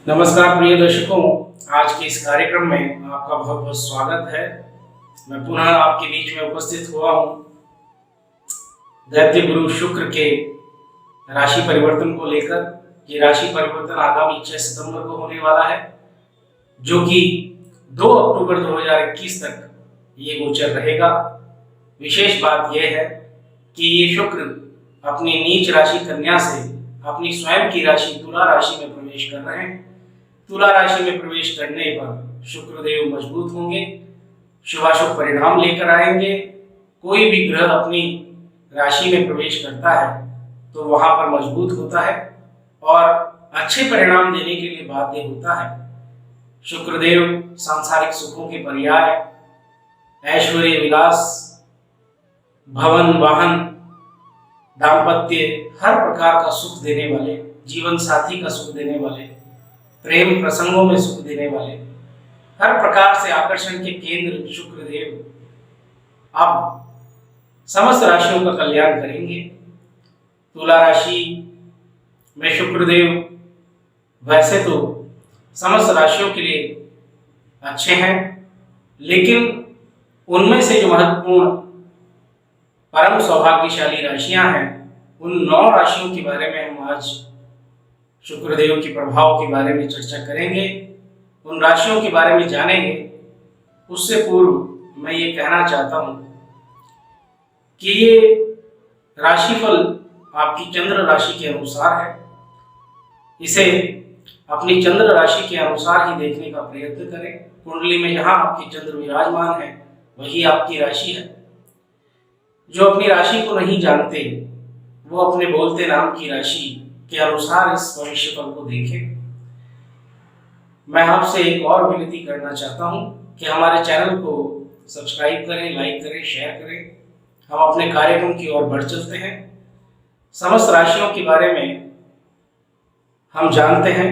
नमस्कार प्रिय दर्शकों, आज के इस कार्यक्रम में आपका बहुत बहुत स्वागत है। मैं पुनः आपके बीच में उपस्थित हुआ हूँ दैत्य गुरु शुक्र के राशि परिवर्तन को लेकर। ये राशि परिवर्तन आगामी 6 सितंबर को होने वाला है, जो कि 2 अक्टूबर 2021 तक ये गोचर रहेगा। विशेष बात यह है कि ये शुक्र अपनी नीच राशि कन्या से अपनी स्वयं की राशि तुला राशि में प्रवेश कर रहे हैं। तुला राशि में प्रवेश करने पर शुक्रदेव मजबूत होंगे, शुभाशुभ परिणाम लेकर आएंगे। कोई भी ग्रह अपनी राशि में प्रवेश करता है तो वहां पर मजबूत होता है और अच्छे परिणाम देने के लिए बाध्य होता है। शुक्रदेव सांसारिक सुखों के पर्याय, ऐश्वर्य विलास, भवन वाहन, दाम्पत्य, हर प्रकार का सुख देने वाले, जीवन साथी का सुख देने वाले, प्रेम प्रसंगों में सुख देने वाले, हर प्रकार से आकर्षण के केंद्र शुक्रदेव अब समस्त राशियों का कल्याण करेंगे। तुला राशि में शुक्रदेव वैसे तो समस्त राशियों के लिए अच्छे हैं, लेकिन उनमें से जो महत्वपूर्ण परम सौभाग्यशाली राशियां हैं, उन 9 राशियों के बारे में हम आज शुक्रदेव के प्रभाव के बारे में चर्चा करेंगे, उन राशियों के बारे में जानेंगे। उससे पूर्व मैं ये कहना चाहता हूं कि ये राशिफल आपकी चंद्र राशि के अनुसार है। इसे अपनी चंद्र राशि के अनुसार ही देखने का प्रयत्न करें। कुंडली में जहां आपके चंद्र विराजमान है वही आपकी राशि है। जो अपनी राशि को नहीं जानते वो अपने बोलते नाम की राशि के अनुसार इस भविष्यफल को देखें। मैं आपसे एक और विनती करना चाहता हूं कि हमारे चैनल को सब्सक्राइब करें, लाइक करें, शेयर करें। हम अपने कार्यक्रम की ओर बढ़ चलते हैं। समस्त राशियों के बारे में हम जानते हैं।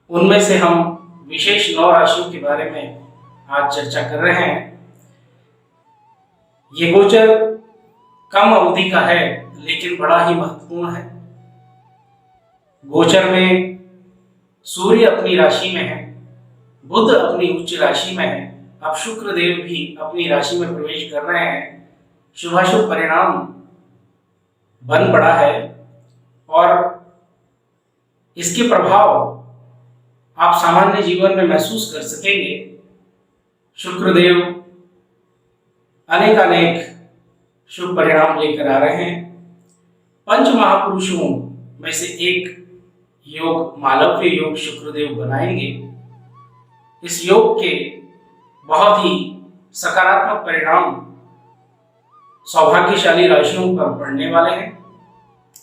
उनमें से हम विशेष 9 राशियों के बारे में आज चर्चा कर रहे हैं। ये गोचर कम अवधि का है, लेकिन बड़ा ही महत्वपूर्ण है। गोचर में सूर्य अपनी राशि में है, बुध अपनी उच्च राशि में है, अब शुक्रदेव भी अपनी राशि में प्रवेश कर रहे हैं। शुभाशुभ परिणाम बन पड़ा है और इसके प्रभाव आप सामान्य जीवन में महसूस कर सकेंगे। शुक्रदेव अनेक शुभ परिणाम लेकर आ रहे हैं। पंच महापुरुषों में से एक योग मालव्य योग शुक्रदेव बनाएंगे। इस योग के बहुत ही सकारात्मक परिणाम सौभाग्यशाली राशियों पर पड़ने वाले हैं।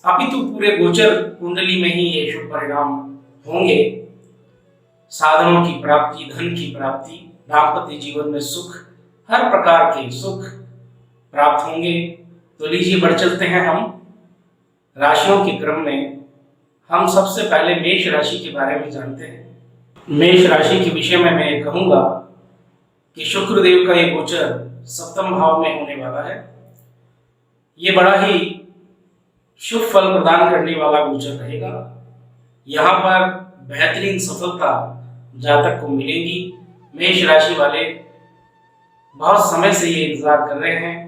अपितु पूरे गोचर कुंडली में ही ये शुभ परिणाम होंगे। साधनों की प्राप्ति, धन की प्राप्ति, दाम्पत्य जीवन में सुख, हर प्रकार के सुख प्राप्त होंगे। तो लीजिए बढ़ चलते हैं हम राशियों के क्रम में। हम सबसे पहले मेष राशि के बारे में जानते हैं। मेष राशि के विषय में मैं कहूंगा कि शुक्रदेव का ये गोचर 7वें भाव में होने वाला है। ये बड़ा ही शुभ फल प्रदान करने वाला गोचर रहेगा। यहाँ पर बेहतरीन सफलता जातक को मिलेगी। मेष राशि वाले बहुत समय से ये इंतजार कर रहे हैं,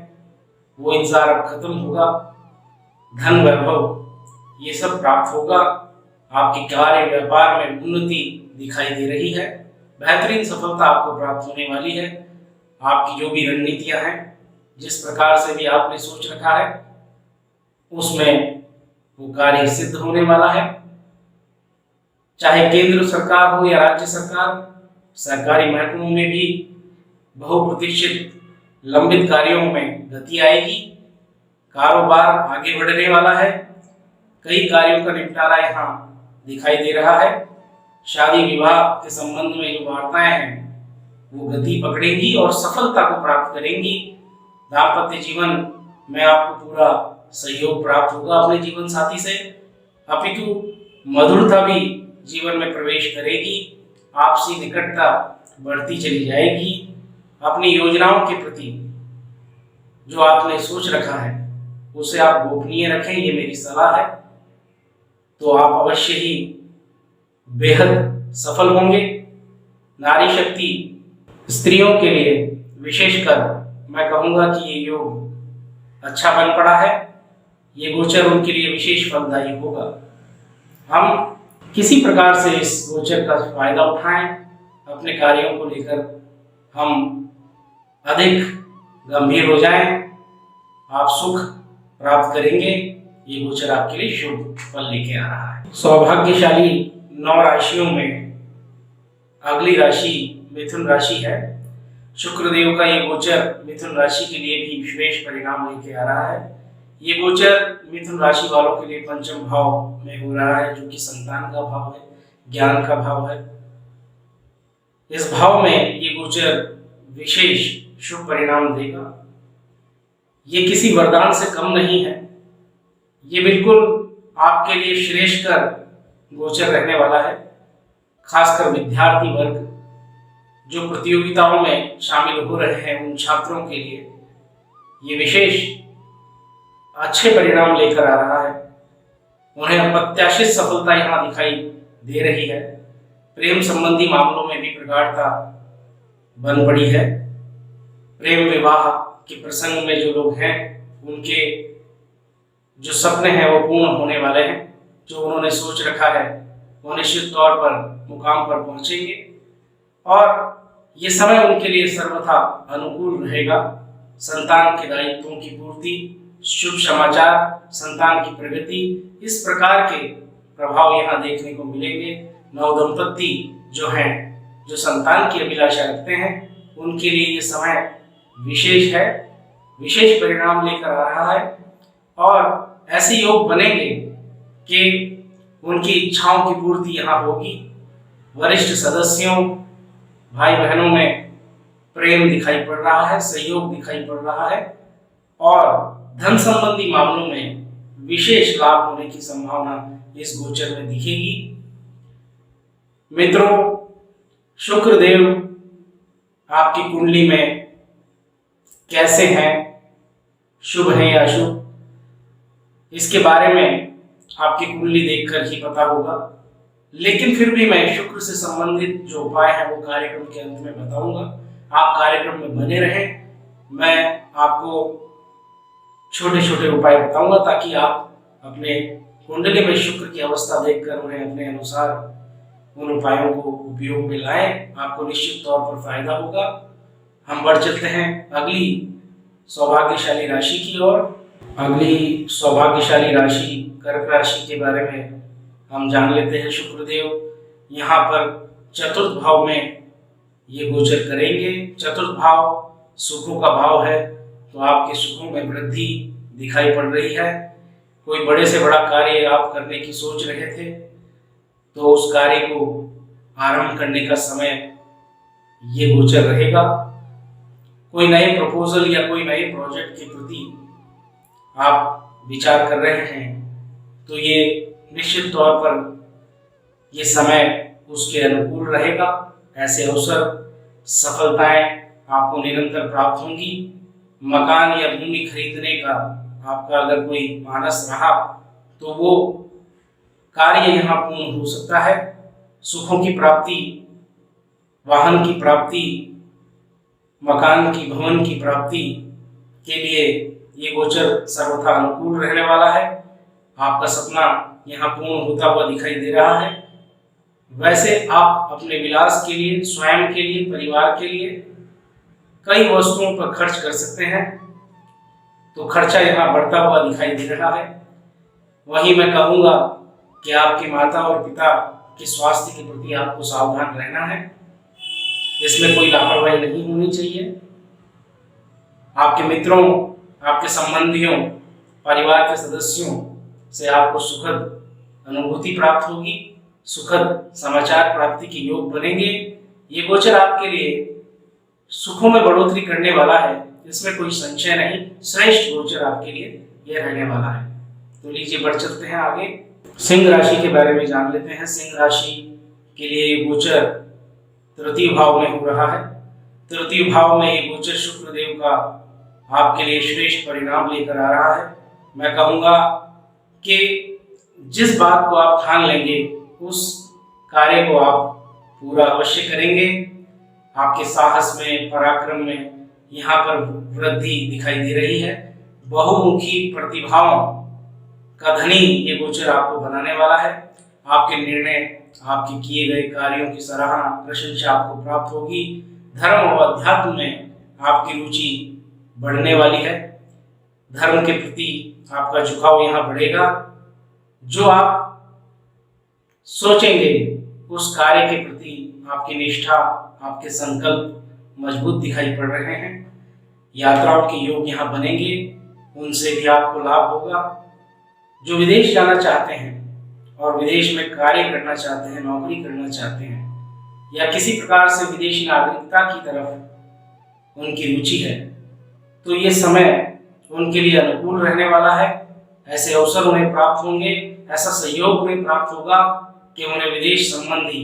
वो इंतजार अब खत्म होगा। धन वैभव ये सब प्राप्त होगा। आपके कार्य व्यापार में उन्नति दिखाई दे रही है। बेहतरीन सफलता आपको प्राप्त होने वाली है। आपकी जो भी रणनीतियां हैं, जिस प्रकार से भी आपने सोच रखा है, उसमें वो कार्य सिद्ध होने वाला है। चाहे केंद्र सरकार हो या राज्य सरकार, सरकारी महकमों में भी बहुप्रतीक्षित लंबित कार्यों में गति आएगी। कारोबार आगे बढ़ने वाला है। कई कार्यों का निपटारा यहाँ दिखाई दे रहा है। शादी विवाह के संबंध में जो वार्ताएं हैं वो गति पकड़ेंगी और सफलता को प्राप्त करेंगी। दाम्पत्य जीवन में आपको पूरा सहयोग प्राप्त होगा अपने जीवन साथी से। अपितु मधुरता भी जीवन में प्रवेश करेगी। आपसी निकटता बढ़ती चली जाएगी। अपनी योजनाओं के प्रति जो आपने सोच रखा है उसे आप गोपनीय रखें, ये मेरी सलाह है। तो आप अवश्य ही बेहद सफल होंगे। नारी शक्ति स्त्रियों के लिए विशेषकर मैं कहूँगा कि ये योग अच्छा बन पड़ा है। ये गोचर उनके लिए विशेष फलदायी होगा। हम किसी प्रकार से इस गोचर का फायदा उठाएं, अपने कार्यों को लेकर हम अधिक गंभीर हो जाएं, आप सुख प्राप्त करेंगे। ये गोचर आपके लिए शुभ फल लेके आ रहा है। सौभाग्यशाली 9 राशियों में अगली राशि मिथुन राशि है। शुक्रदेव का ये गोचर मिथुन राशि के लिए भी विशेष परिणाम लेके आ रहा है। ये गोचर मिथुन राशि वालों के लिए पंचम भाव में हो रहा है, जो कि संतान का भाव है, ज्ञान का भाव है। इस भाव में ये गोचर विशेष शुभ परिणाम देगा। ये किसी वरदान से कम नहीं है। ये बिल्कुल आपके लिए श्रेष्ठकर गोचर रहने वाला है। खासकर विद्यार्थी वर्ग जो प्रतियोगिताओं में शामिल हो रहे हैं, उन छात्रों के लिए ये विशेष अच्छे परिणाम लेकर आ रहा है। उन्हें अप्रत्याशित सफलता यहाँ दिखाई दे रही है। प्रेम संबंधी मामलों में भी प्रगाढ़ता बन पड़ी है। प्रेम विवाह के प्रसंग में जो लोग हैं, उनके जो सपने हैं वो पूर्ण होने वाले हैं। जो उन्होंने सोच रखा है वो निश्चित तौर पर मुकाम पर पहुंचेंगे और ये समय उनके लिए सर्वथा अनुकूल रहेगा। संतान के दायित्वों की पूर्ति, शुभ समाचार, संतान की प्रगति, इस प्रकार के प्रभाव यहाँ देखने को मिलेंगे। नवदंपति जो हैं, जो संतान की अभिलाषा रखते हैं, उनके लिए ये समय विशेष है, विशेष परिणाम लेकर आ रहा है और ऐसे योग बनेंगे कि उनकी इच्छाओं की पूर्ति यहाँ होगी। वरिष्ठ सदस्यों, भाई बहनों में प्रेम दिखाई पड़ रहा है, सहयोग दिखाई पड़ रहा है और धन संबंधी मामलों में विशेष लाभ होने की संभावना इस गोचर में दिखेगी। मित्रों, शुक्रदेव आपकी कुंडली में कैसे हैं, शुभ हैं या अशुभ, इसके बारे में आपकी कुंडली देखकर ही पता होगा। लेकिन फिर भी मैं शुक्र से संबंधित जो उपाय है वो कार्यक्रम के अंत में बताऊंगा। आप कार्यक्रम में बने रहें। मैं आपको छोटे छोटे उपाय बताऊंगा ताकि आप अपने कुंडली में शुक्र की अवस्था देखकर उन्हें अपने अनुसार उन उपायों को उपयोग में लाएं। आपको निश्चित तौर पर फायदा होगा। हम बढ़ चलते हैं अगली सौभाग्यशाली राशि की ओर। अगली सौभाग्यशाली राशि कर्क राशि के बारे में हम जान लेते हैं। शुक्रदेव यहाँ पर चतुर्थ भाव में ये गोचर करेंगे। चतुर्थ भाव सुखों का भाव है, तो आपके सुखों में वृद्धि दिखाई पड़ रही है। कोई बड़े से बड़ा कार्य आप करने की सोच रहे थे, तो उस कार्य को आरंभ करने का समय ये गोचर रहेगा। कोई नए प्रपोजल या कोई नए प्रोजेक्ट के प्रति आप विचार कर रहे हैं, तो ये निश्चित तौर पर ये समय उसके अनुकूल रहेगा। ऐसे अवसर, सफलताएं आपको निरंतर प्राप्त होंगी। मकान या भूमि खरीदने का आपका अगर कोई मानस रहा, तो वो कार्य यहाँ पूर्ण हो सकता है। सुखों की प्राप्ति, वाहन की प्राप्ति, मकान की, भवन की प्राप्ति के लिए ये गोचर सर्वथा अनुकूल रहने वाला है। आपका सपना यहाँ पूर्ण होता हुआ दिखाई दे रहा है। वैसे आप अपने विलास के लिए, स्वयं के लिए, परिवार के लिए कई वस्तुओं पर खर्च कर सकते हैं, तो खर्चा यहाँ बढ़ता हुआ दिखाई दे रहा है। वहीं मैं कहूँगा कि आपके माता और पिता के स्वास्थ्य के प्रति आपको सावधान रहना है। इसमें कोई लापरवाही नहीं होनी चाहिए। आपके मित्रों, आपके संबंधियों, परिवार के सदस्यों से आपको सुखद अनुभूति प्राप्त होगी, सुखद समाचार प्राप्ति के योग बनेंगे। ये गोचर आपके लिए सुखों में बढ़ोतरी करने वाला है, इसमें कोई संशय नहीं। श्रेष्ठ गोचर आपके लिए यह रहने वाला है। तो लीजिए बढ़ चलते हैं आगे। सिंह राशि के बारे में जान लेते हैं। सिंह राशि के लिए ये गोचर तृतीय भाव में हो रहा है। तृतीय भाव में ये गोचर शुक्रदेव का आपके लिए श्रेष्ठ परिणाम लेकर आ रहा है। मैं कहूँगा कि जिस बात को आप ठान लेंगे, उस कार्य को आप पूरा अवश्य करेंगे। आपके साहस में, पराक्रम में यहाँ पर वृद्धि दिखाई दे रही है। बहुमुखी प्रतिभाओं का धनी ये गोचर आपको बनाने वाला है। आपके निर्णय, आपके किए गए कार्यों की सराहना, प्रशंसा आपको प्राप्त होगी। धर्म और अध्यात्म में आपकी रुचि बढ़ने वाली है। धर्म के प्रति आपका झुकाव यहाँ बढ़ेगा। जो आप सोचेंगे उस कार्य के प्रति आपकी निष्ठा, आपके संकल्प मजबूत दिखाई पड़ रहे हैं। यात्राओं के योग यहाँ बनेंगे, उनसे भी आपको लाभ होगा। जो विदेश जाना चाहते हैं और विदेश में कार्य करना चाहते हैं, नौकरी करना चाहते हैं, या किसी प्रकार से विदेशी नागरिकता की तरफ उनकी रुचि है, तो ये समय उनके लिए अनुकूल रहने वाला है। ऐसे अवसर उन्हें प्राप्त होंगे, ऐसा सहयोग उन्हें प्राप्त होगा कि उन्हें विदेश संबंधी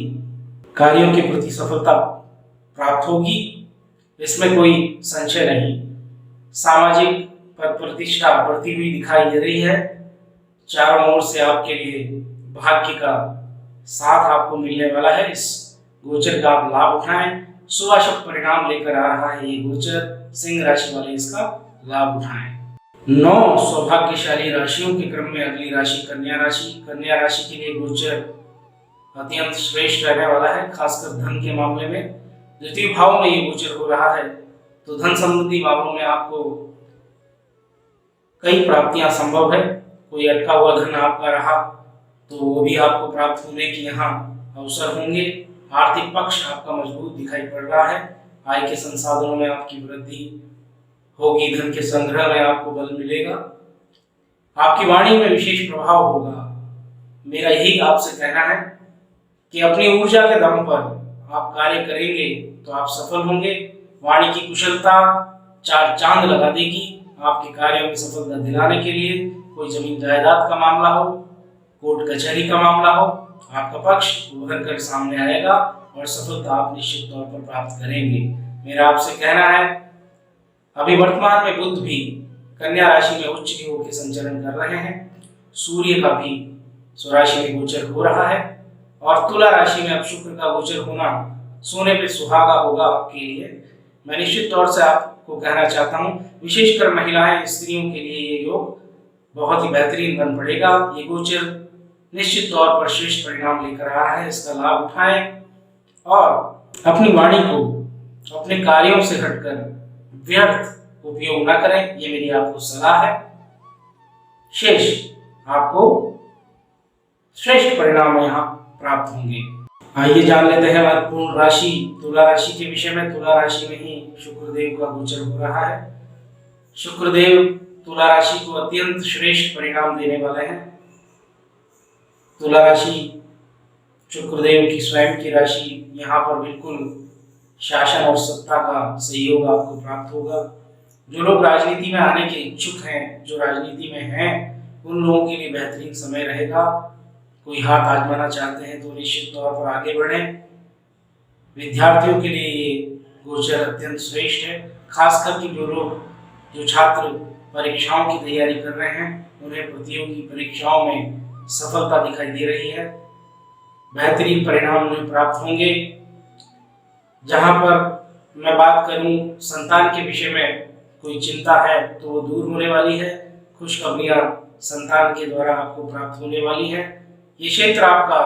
कार्यों के प्रति सफलता प्राप्त होगी। इसमें कोई संशय नहीं। सामाजिक पद प्रतिष्ठा बढ़ती हुई दिखाई दे रही है। चारों ओर से आपके लिए भाग्य का साथ आपको मिलने वाला है। इस गोचर का आप लाभ उठाएं। शुभाशुभ परिणाम लेकर आ रहा है ये गोचर। सिंह राशि वाले इसका लाभ उठाएं। 9 सौभाग्यशाली राशियों के क्रम में अगली राशि कन्या राशि। कन्या राशि के लिए गोचर अत्यंत श्रेष्ठ रहने वाला है, खासकर धन के मामले में। द्वितीय भाव में ये गोचर हो रहा है, तो धन संबंधी मामलों में आपको कई प्राप्तियां संभव है। कोई अटका हुआ धन आपका रहा तो वो भी आपको प्राप्त होने की यहाँ अवसर होंगे। आर्थिक पक्ष आपका मजबूत दिखाई पड़ रहा है। आय के संसाधनों में आपकी वृद्धि होगी। धन के संग्रह में आपको बल मिलेगा। आपकी वाणी में विशेष प्रभाव होगा। मेरा यही आपसे कहना है कि अपनी ऊर्जा के दम पर आप कार्य करेंगे तो आप सफल होंगे। वाणी की कुशलता 4 चांद लगा देगी आपके कार्यों की सफलता दिलाने के लिए। कोई जमीन जायदाद का मामला हो, कोर्ट कचहरी का मामला हो, आपका पक्ष उभर कर सामने आएगा और सफलता आप निश्चित तौर पर प्राप्त करेंगे। मेरा आपसे कहना है, अभी वर्तमान में बुध भी कन्या राशि में उच्च की होकर संचरण कर रहे हैं। सूर्य का भी स्वराशि में गोचर हो रहा है और तुला राशि में अब शुक्र का गोचर होना सोने पे सुहागा होगा आपके लिए। मैं निश्चित तौर से आपको कहना चाहता हूँ, विशेषकर महिलाएं, स्त्रियों के लिए ये योग बहुत ही बेहतरीन बन पड़ेगा। ये गोचर निश्चित तौर पर श्रेष्ठ परिणाम लेकर आ रहा है। इसका लाभ उठाएं और अपनी वाणी को अपने कार्यों से हटकर व्यर्थ उपयोग न करें, ये मेरी आपको सलाह है। शेष आपको श्रेष्ठ परिणाम यहाँ प्राप्त होंगे। आइए जान लेते हैं महत्वपूर्ण राशि तुला राशि के विषय में। तुला राशि में ही शुक्रदेव का गोचर हो रहा है। शुक्रदेव तुला राशि को अत्यंत श्रेष्ठ परिणाम देने वाले हैं। तुला राशि शुक्रदेव की स्वयं की राशि, यहाँ पर बिल्कुल शासन और सत्ता का सहयोग आपको प्राप्त होगा। जो लोग राजनीति में आने के इच्छुक हैं, जो राजनीति में हैं, उन लोगों के लिए बेहतरीन समय रहेगा। कोई हाथ आजमाना चाहते हैं तो निश्चित तौर पर आगे बढ़ें। विद्यार्थियों के लिए ये गोचर अत्यंत श्रेष्ठ है। खासकर कि जो छात्र परीक्षाओं की तैयारी कर रहे हैं, उन्हें प्रतियोगी परीक्षाओं में सफलता दिखाई दे रही है। बेहतरीन परिणाम उन्हें प्राप्त होंगे। जहां पर मैं बात करूं संतान के विषय में, कोई चिंता है तो वो दूर होने वाली है। खुशखबरियां संतान के द्वारा आपको प्राप्त होने वाली है। ये क्षेत्र आपका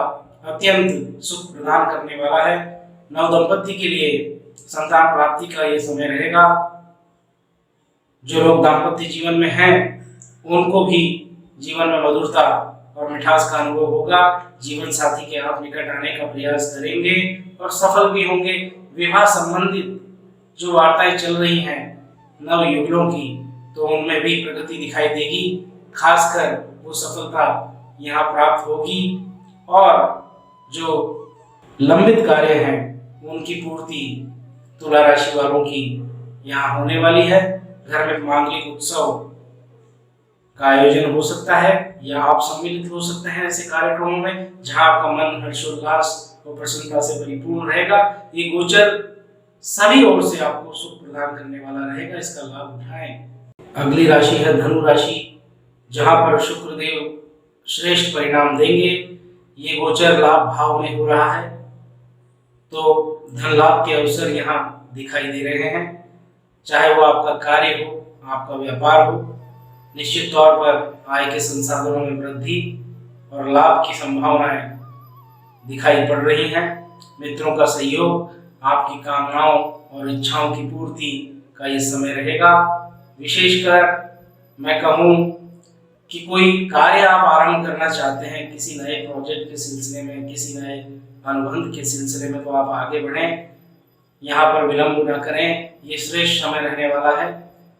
अत्यंत सुख प्रदान करने वाला है। नवदंपति के लिए संतान प्राप्ति का ये समय रहेगा। जो लोग दाम्पत्य जीवन में हैं, उनको भी जीवन में मधुरता और मिठास का अनुभव होगा। जीवन साथी के आप निकट आने का प्रयास करेंगे और सफल भी होंगे। विवाह संबंधित जो वार्ताएं चल रही हैं नव युगलों की, तो उनमें भी प्रगति दिखाई देगी। खासकर वो सफलता यहाँ प्राप्त होगी और जो लंबित कार्य हैं उनकी पूर्ति तुला राशि वालों की यहाँ होने वाली है। घर में मांगलिक उत्सव का आयोजन हो सकता है या आप सम्मिलित हो सकते हैं ऐसे कार्यक्रमों में, जहां आपका मन हर्षोल्लास और प्रसन्नता से परिपूर्ण रहेगा। ये गोचर सभी ओर से आपको सुख प्रदान करने वाला रहेगा। इसका लाभ उठाएं। अगली राशि है धनु राशि, जहां पर शुक्रदेव श्रेष्ठ परिणाम देंगे। ये गोचर लाभ भाव में हो रहा है, तो धन लाभ के अवसर यहाँ दिखाई दे रहे हैं। चाहे वो आपका कार्य हो, आपका व्यापार हो, निश्चित तौर पर आय के संसाधनों में वृद्धि और लाभ की संभावनाएं दिखाई पड़ रही हैं। मित्रों का सहयोग आपकी कामनाओं और इच्छाओं की पूर्ति का ये समय रहेगा। विशेषकर मैं कहूँ कि कोई कार्य आप आरंभ करना चाहते हैं, किसी नए प्रोजेक्ट के सिलसिले में, किसी नए अनुबंध के सिलसिले में, तो आप आगे बढ़ें, यहाँ पर विलंब न करें। ये श्रेष्ठ समय रहने वाला है।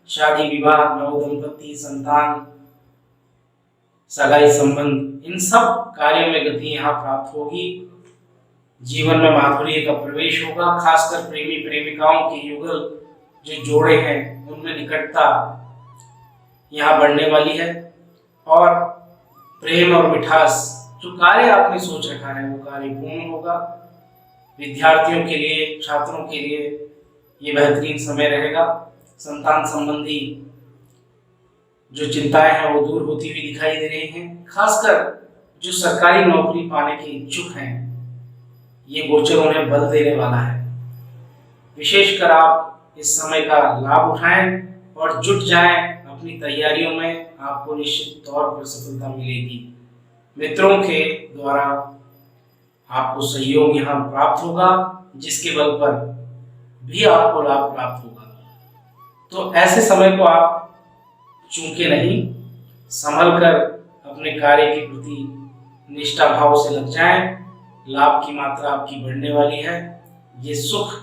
शादी विवाह, नव दंपति, संतान, सगाई संबंध, इन सब कार्यों में गति यहाँ प्राप्त होगी। जीवन में माधुर्य का प्रवेश होगा। खासकर प्रेमी प्रेमिकाओं के युगल जो जोड़े हैं उनमें निकटता यहाँ बढ़ने वाली है और प्रेम और मिठास, जो कार्य आपने सोच रखा है वो कार्य पूर्ण होगा। विद्यार्थियों के लिए, छात्रों के लिए ये बेहतरीन समय रहेगा। संतान संबंधी जो चिंताएं हैं वो दूर होती हुई दिखाई दे रही हैं। खासकर जो सरकारी नौकरी पाने के इच्छुक हैं, ये गोचर उन्हें बल देने वाला है। विशेषकर आप इस समय का लाभ उठाएं और जुट जाएं अपनी तैयारियों में, आपको निश्चित तौर पर सफलता मिलेगी। मित्रों के द्वारा आपको सहयोग यहाँ प्राप्त होगा, जिसके बल पर भी आपको लाभ प्राप्त होगा। तो ऐसे समय को आप चूके नहीं, संभल कर अपने कार्य के प्रति निष्ठा भाव से लग जाएं। लाभ की मात्रा आपकी बढ़ने वाली है। ये सुख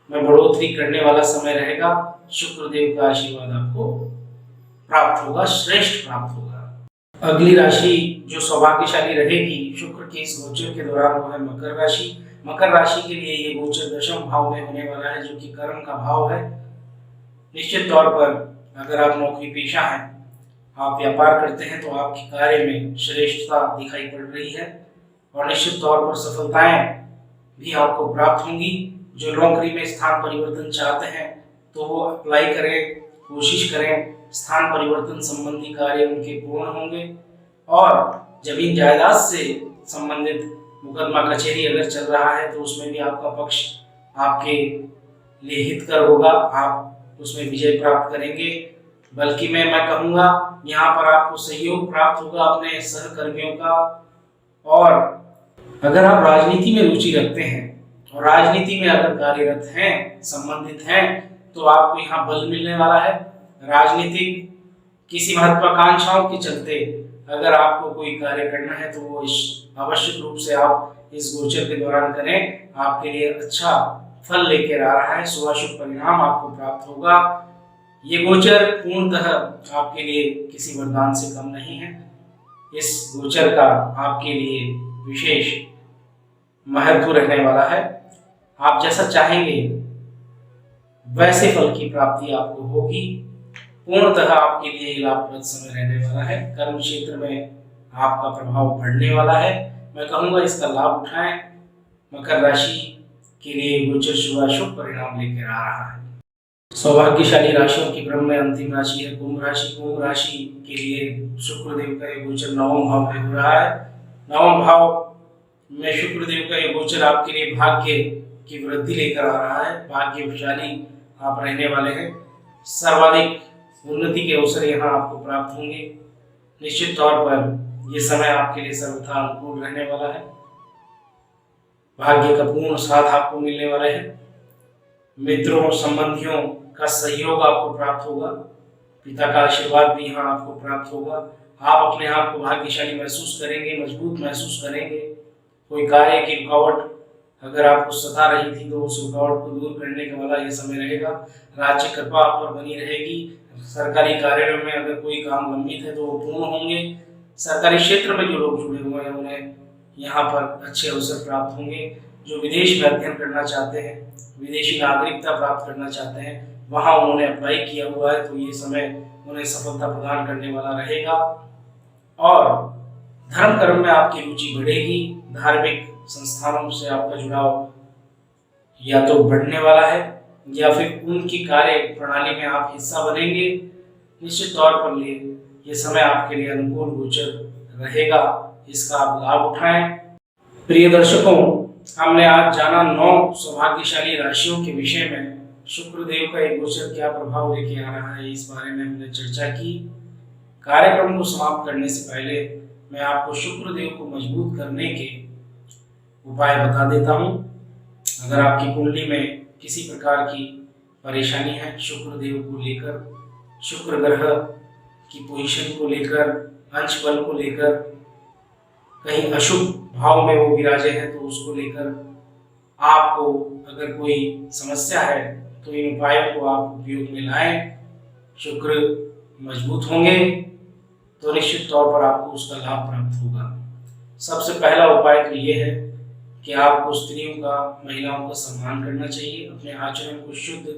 में बढ़ोतरी करने वाला समय रहेगा। शुक्रदेव का आशीर्वाद आपको प्राप्त होगा, श्रेष्ठ प्राप्त होगा। अगली राशि जो सौभाग्यशाली रहेगी शुक्र के इस गोचर के दौरान वो है मकर राशि। मकर राशि के लिए ये गोचर दशम भाव में होने वाला है, जो कि कर्म का भाव है। निश्चित तौर पर अगर आप नौकरी पेशा हैं, आप व्यापार करते हैं, तो आपके कार्य में श्रेष्ठता दिखाई पड़ रही है और निश्चित तौर पर सफलताएं भी आपको प्राप्त होंगी। जो नौकरी में स्थान परिवर्तन चाहते हैं तो वो अप्लाई करें, कोशिश करें। स्थान परिवर्तन संबंधी कार्य उनके पूर्ण होंगे और जमीन जायदाद से संबंधित मुकदमा कचहरी अगर चल रहा है तो उसमें भी आपका पक्ष आपके लिए हितकर होगा। आप उसमें विजय प्राप्त करेंगे। बल्कि मैं कहूँगा यहाँ पर आपको सहयोग प्राप्त होगा अपने सहकर्मियों का। और अगर आप राजनीति में रुचि रखते हैं और राजनीति में अगर कार्यरत हैं, संबंधित हैं, तो आपको यहाँ बल मिलने वाला है। राजनीतिक किसी महत्वाकांक्षाओं के चलते अगर आपको कोई कार्य करना है तो वो आवश्यक रूप से आप इस गोचर के दौरान करें। आपके लिए अच्छा फल लेकर आ रहा है, शुभाशुभ परिणाम आपको प्राप्त होगा। ये गोचर पूर्णतः आपके लिए किसी वरदान से कम नहीं है। इस गोचर का आपके लिए विशेष महत्व रहने वाला है। आप जैसा चाहेंगे वैसे फल की प्राप्ति आपको होगी। पूर्णतः आपके लिए लाभप्रद समय रहने वाला है। कर्म क्षेत्र में आपका प्रभाव बढ़ने वाला है। मैं कहूँगा इसका लाभ उठाएं। मकर राशि के लिए गोचर शुभाशुभ परिणाम लेकर आ रहा है। सौभाग्यशाली राशियों की क्रम में अंतिम राशि है कुंभ राशि। कुंभ राशि के लिए शुक्रदेव का ये गोचर नवम भाव में हो रहा है। नवम भाव में शुक्रदेव का ये गोचर आपके लिए भाग्य की वृद्धि लेकर आ रहा है। भाग्यशाली आप रहने वाले हैं। सर्वाधिक उन्नति के अवसर यहाँ आपको प्राप्त होंगे। निश्चित तौर पर यह समय आपके लिए सर्वथा अनुकूल रहने वाला है। भाग्य का पूर्ण साथ आपको मिलने वाला है। मित्रों और संबंधियों का सहयोग आपको प्राप्त होगा। पिता का आशीर्वाद भी यहाँ आपको प्राप्त होगा। आप अपने आप को भाग्यशाली महसूस करेंगे, मजबूत महसूस करेंगे। कोई कार्य की रुकावट अगर आपको सता रही थी तो उस रुकावट को दूर करने का वाला यह समय रहेगा। राज्य कृपा आप पर बनी रहेगी। सरकारी कार्यालयों में अगर कोई काम लंबित है तो वो पूर्ण होंगे। सरकारी क्षेत्र में जो लोग जुड़े हुए हैं उन्हें यहाँ पर अच्छे अवसर प्राप्त होंगे। जो विदेश में अध्ययन करना चाहते हैं, विदेशी नागरिकता प्राप्त करना चाहते हैं, वहाँ उन्होंने अप्लाई किया हुआ है तो ये समय उन्हें सफलता प्रदान करने वाला रहेगा। और धर्म कर्म में आपकी रुचि बढ़ेगी। धार्मिक संस्थानों से आपका जुड़ाव या तो बढ़ने वाला है या फिर उनकी कार्य प्रणाली में आप हिस्सा बनेंगे। निश्चित तौर पर ये समय आपके लिए अनुकूल गोचर रहेगा। इसका आप लाभ उठाएं। प्रिय दर्शकों, हमने आज जाना 9 सौभाग्यशाली राशियों के विषय में। शुक्रदेव का एक गोचर क्या प्रभाव लेके आ रहा है, इस बारे में हमने चर्चा की। कार्यक्रम को समाप्त करने से पहले मैं आपको शुक्रदेव को मजबूत करने के उपाय बता देता हूँ। अगर आपकी कुंडली में किसी प्रकार की परेशानी है शुक्रदेव को लेकर, शुक्र ग्रह की पोजीशन को लेकर, अंश बल को लेकर, कहीं अशुभ भाव में वो विराजे हैं तो उसको लेकर आपको अगर कोई समस्या है तो इन उपायों को आप उपयोग में लाएं। शुक्र मजबूत होंगे तो निश्चित तौर पर आपको उसका लाभ प्राप्त होगा। सबसे पहला उपाय तो ये है कि आपको स्त्रियों का, महिलाओं का सम्मान करना चाहिए, अपने आचरण को शुद्ध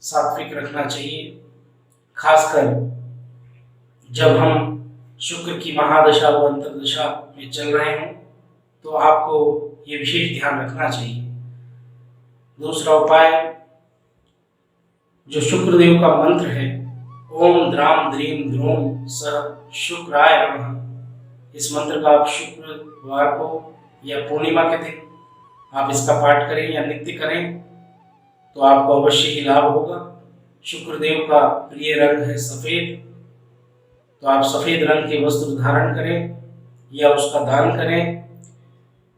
सात्विक रखना चाहिए। खासकर जब हम शुक्र की महादशा व अंतर्दशा में चल रहे हों तो आपको ये विशेष ध्यान रखना चाहिए। दूसरा उपाय, जो शुक्रदेव का मंत्र है, ओम द्राम द्रीम द्रोम सह शुक्राय नमः, इस मंत्र का आप शुक्रवार को या पूर्णिमा के दिन आप इसका पाठ करें या नित्य करें तो आपको अवश्य ही लाभ होगा। शुक्रदेव का प्रिय रंग है सफेद, तो आप सफेद रंग के वस्त्र धारण करें या उसका दान करें।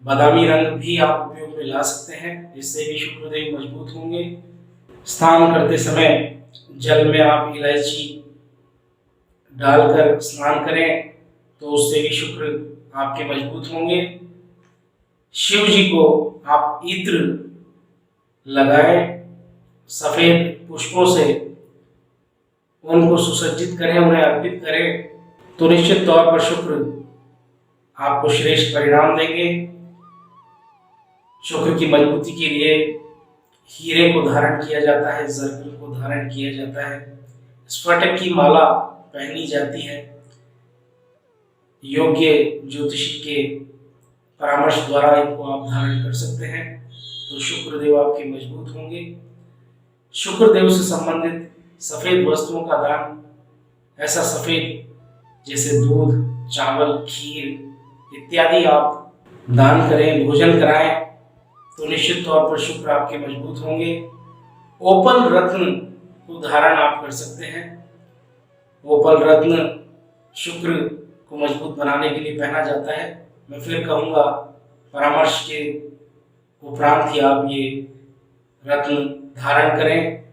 बादामी रंग भी आप उपयोग में ला सकते हैं, इससे भी शुक्रदेव मजबूत होंगे। स्नान करते समय जल में आप इलायची डालकर स्नान करें तो उससे भी शुक्र आपके मजबूत होंगे। शिव जी को आप इत्र लगाएं, सफेद पुष्पों से उनको सुसज्जित करें, उन्हें अर्पित करें तो निश्चित तौर पर शुक्र आपको श्रेष्ठ परिणाम देंगे। शुक्र की मजबूती के लिए हीरे को धारण किया जाता है, जर्कन को धारण किया जाता है, स्फटिक की माला पहनी जाती है। योग्य ज्योतिषी के परामर्श द्वारा इनको आप धारण कर सकते हैं तो शुक्रदेव आपके मजबूत होंगे। शुक्रदेव से संबंधित सफेद वस्तुओं का दान, ऐसा सफेद जैसे दूध, चावल, खीर इत्यादि आप दान करें, भोजन कराएं तो निश्चित तौर पर शुक्र आपके मजबूत होंगे। ओपल रत्न को धारण आप कर सकते हैं। ओपल रत्न शुक्र को मजबूत बनाने के लिए पहना जाता है। मैं फिर कहूँगा, परामर्श के उपरांत ही आप ये रत्न धारण करें,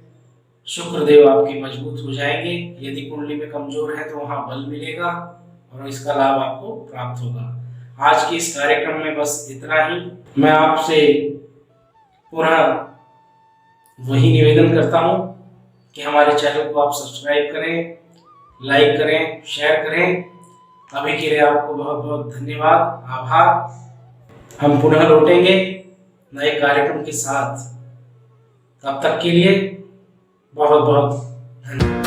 शुक्रदेव आपके मजबूत हो जाएंगे। यदि कुंडली में कमजोर है तो वहाँ बल मिलेगा और इसका लाभ आपको प्राप्त होगा। आज के इस कार्यक्रम में बस इतना ही। मैं आपसे पुनः वही निवेदन करता हूँ कि हमारे चैनल को आप सब्सक्राइब करें, लाइक करें, शेयर करें। अभी के लिए आपको बहुत बहुत धन्यवाद, आभार। हम पुनः लौटेंगे नए कार्यक्रम के साथ। तब तक के लिए बहुत बहुत धन्यवाद।